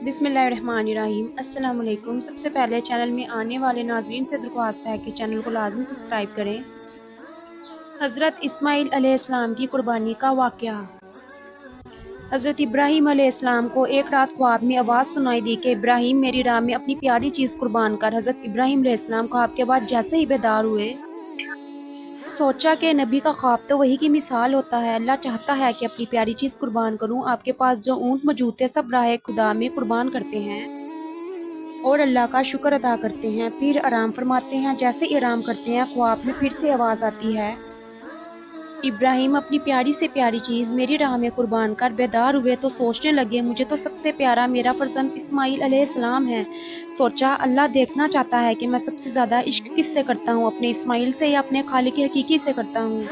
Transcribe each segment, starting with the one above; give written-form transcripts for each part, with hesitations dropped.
बिस्मिल्लाहिर्रहमानिर्रहीम। अस्सलाम वालेकुम। सबसे पहले चैनल में आने वाले नाज़रीन से दरख्वास्त है कि चैनल को लाजमी सब्सक्राइब करें। हज़रत इस्माईल अलैहिस्सलाम की कुर्बानी का वाक़या। हज़रत इब्राहीम अलैहिस्सलाम को एक रात ख्वाब में आवाज़ सुनाई दी कि इब्राहीम मेरी राह में अपनी प्यारी चीज़ कुर्बान कर। हज़रत इब्राहीम अलैहिस्सलाम ख्वाब के बाद जैसे ही बेदार हुए, सोचा कि नबी का ख्वाब तो वही की मिसाल होता है। अल्लाह चाहता है कि अपनी प्यारी चीज़ कुर्बान करूं। आपके पास जो ऊँट मौजूद थे सब राह खुदा में कुर्बान करते हैं और अल्लाह का शुक्र अदा करते हैं, फिर आराम फरमाते हैं। जैसे ही आराम करते हैं, ख्वाब में फिर से आवाज़ आती है, इब्राहीम अपनी प्यारी से प्यारी चीज़ मेरी राह में कुर्बान कर। बेदार हुए तो सोचने लगे, मुझे तो सबसे प्यारा मेरा फर्जंद इस्माईल अलैहिस्सलाम है। सोचा अल्लाह देखना चाहता है कि मैं सबसे ज़्यादा इश्क किससे करता हूँ, अपने इस्माईल से या अपने खालिक हकीकी से करता हूँ।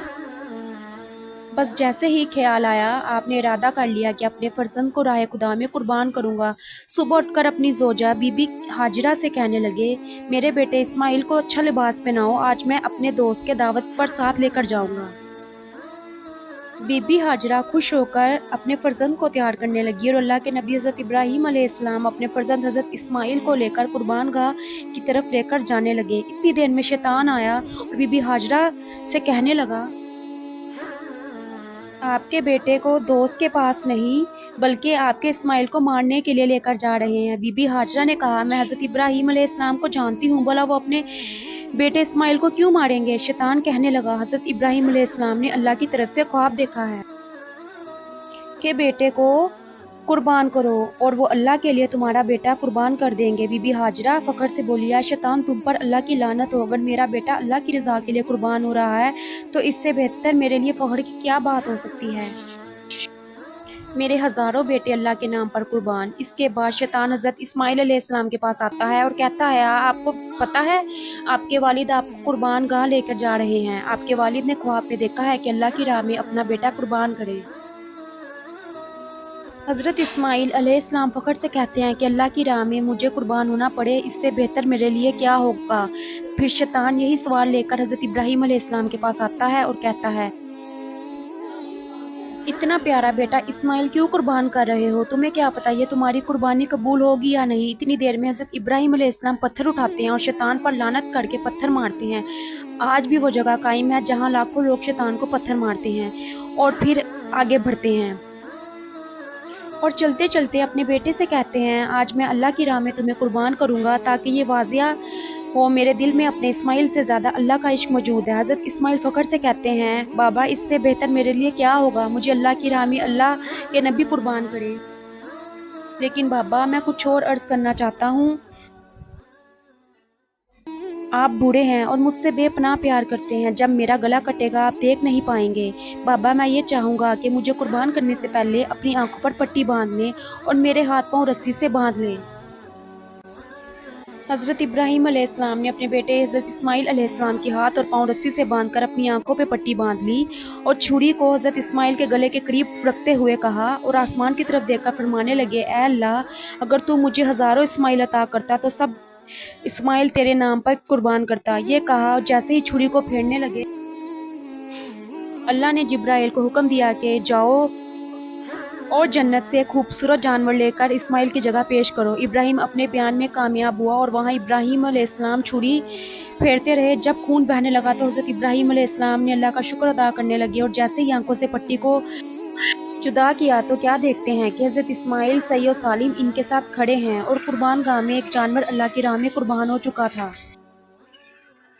बस जैसे ही ख्याल आया, आपने इरादा कर लिया कि अपने फर्जंद को राह खुदा में कुर्बान करूंगा। सुबह उठकर अपनी जोजा बीबी हाजिरा से कहने लगे, मेरे बेटे इस्माईल को अच्छा लिबास पहनाओ, आज मैं अपने दोस्त के दावत पर साथ लेकर जाऊंगा। बीबी हाजिरा खुश होकर अपने फर्जंद को तैयार करने लगी और अल्लाह के नबी हज़रत इब्राहीम अलैहिस्सलाम अपने फर्जंद हज़रत इस्माईल को लेकर कुर्बान गाह की तरफ लेकर जाने लगे। इतनी देर में शैतान आया और बीबी हाजिरा से कहने लगा, आपके बेटे को दोस्त के पास नहीं बल्कि आपके इस्माईल को मारने के लिए लेकर जा रहे हैं। बीबी हाजरा ने कहा, मैं हज़रत इब्राहीम अलैहिस्सलाम को जानती हूँ, भला वो अपने बेटे इस्माईल को क्यों मारेंगे। शैतान कहने लगा, हज़रत इब्राहीम अलैहिस्सलाम ने अल्लाह की तरफ से ख्वाब देखा है कि बेटे को कुर्बान करो और वो अल्लाह के लिए तुम्हारा बेटा कुर्बान कर देंगे। बीबी हाजरा फखर से बोली, या शैतान तुम पर अल्लाह की लानत हो, अगर मेरा बेटा अल्लाह की रज़ा के लिए कुर्बान हो रहा है तो इससे बेहतर मेरे लिए फ़ख्र की क्या बात हो सकती है। मेरे हज़ारों बेटे अल्लाह के नाम पर कुर्बान। इसके बाद शैतान हज़रत इस्माईल अलैहिस्सलाम के पास आता है और कहता है, आपको पता है आपके वालिद आपको कुर्बान गाह लेकर जा रहे हैं। आपके वालिद ने ख्वाब में देखा है कि अल्लाह की राह में अपना बेटा कुर्बान करे। हज़रत इस्माईल अलैहिस्सलाम फ़ख्र से कहते हैं कि अल्लाह की राह में मुझे कुर्बान होना पड़े, इससे बेहतर मेरे लिए क्या होगा। फिर शैतान यही सवाल लेकर हज़रत इब्राहीम अलैहिस्सलाम के पास आता है और कहता है, इतना प्यारा बेटा इस्माईल क्यों कुर्बान कर रहे हो, तुम्हें क्या पता ये तुम्हारी कुर्बानी कबूल होगी या नहीं। इतनी देर में हज़रत इब्राहीम अलैहिस्सलाम पत्थर उठाते हैं और शैतान पर लानत करके पत्थर मारते हैं। आज भी वो जगह कायम है जहाँ लाखों लोग शैतान को पत्थर मारते हैं और फिर आगे बढ़ते हैं और चलते चलते अपने बेटे से कहते हैं, आज मैं अल्लाह की राह में तुम्हें कुर्बान करूँगा ताकि ये वाज़िया हो मेरे दिल में अपने इस्माईल से ज़्यादा अल्लाह का इश्क मौजूद है। हज़रत इस्माईल फ़ख्र से कहते हैं, बाबा इससे बेहतर मेरे लिए क्या होगा, मुझे अल्लाह की राह में अल्लाह के नबी कुर्बान करें। लेकिन बाबा मैं कुछ और अर्ज़ करना चाहता हूँ, आप बूढ़े हैं और मुझसे बेपनाह प्यार करते हैं, जब मेरा गला कटेगा आप देख नहीं पाएंगे। बाबा मैं ये चाहूँगा कि मुझे कुर्बान करने से पहले अपनी आंखों पर पट्टी बांध लें और मेरे हाथ पांव रस्सी से बांध लें। हज़रत इब्राहीम अलैहिस्सलाम ने अपने बेटे हज़रत इस्माईल अलैहिस्सलाम के हाथ और पांव रस्सी से बांधकर अपनी आंखों पे पट्टी बांध ली और छुरी को हज़रत इस्माईल के गले के करीब रखते हुए कहा और आसमान की तरफ देखकर फरमाने लगे, ऐ अल्लाह अगर तू मुझे हज़ारों इस्माईल अता करता तो सब इस्माईल तेरे नाम पर कुर्बान करता। ये कहा और जैसे ही छुरी को फेरने लगे, अल्लाह ने जिब्राइल को हुक्म दिया कि जाओ और जन्नत से एक खूबसूरत जानवर लेकर इस्माईल की जगह पेश करो। इब्राहीम अपने बयान में कामयाब हुआ और वहाँ इब्राहीम अलैहिस्सलाम छुरी फेरते रहे। जब खून बहने लगा तो हज़रत इब्राहीम अलैहिस्सलाम ने अल्लाह का शुक्र अदा करने लगे और जैसे ही आंखों से पट्टी को जुदा किया तो क्या देखते हैं कि हज़रत इस्माईल सही और सालिम इनके साथ खड़े हैं और कुर्बान गाह में एक जानवर अल्लाह की राह में कुर्बान हो चुका था।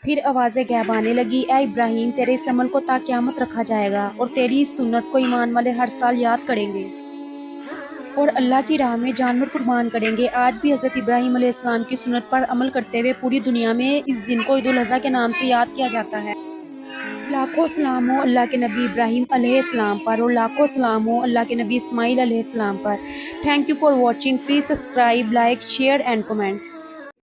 फिर आवाज़ें गैब आने लगी, ऐ इब्राहीम तेरे इस अमल को ता क़यामत रखा जाएगा और तेरी इस सुन्नत को ईमान वाले हर साल याद करेंगे और अल्लाह की राह में जानवर कुर्बान करेंगे। आज भी हज़रत इब्राहीम अलैहिस्सलाम की सुन्नत पर अमल करते हुए पूरी दुनिया में इस दिन को ईद उल अज़हा के नाम से याद किया जाता है। लाखों सलाम हो अल्लाह के नबी इब्राहीम अलैहिस्सलाम पर और लाखों सलाम हो अल्लाह के नबी इस्माईल अलैहिस्सलाम पर। Thank you for watching. Please subscribe, like, share and comment.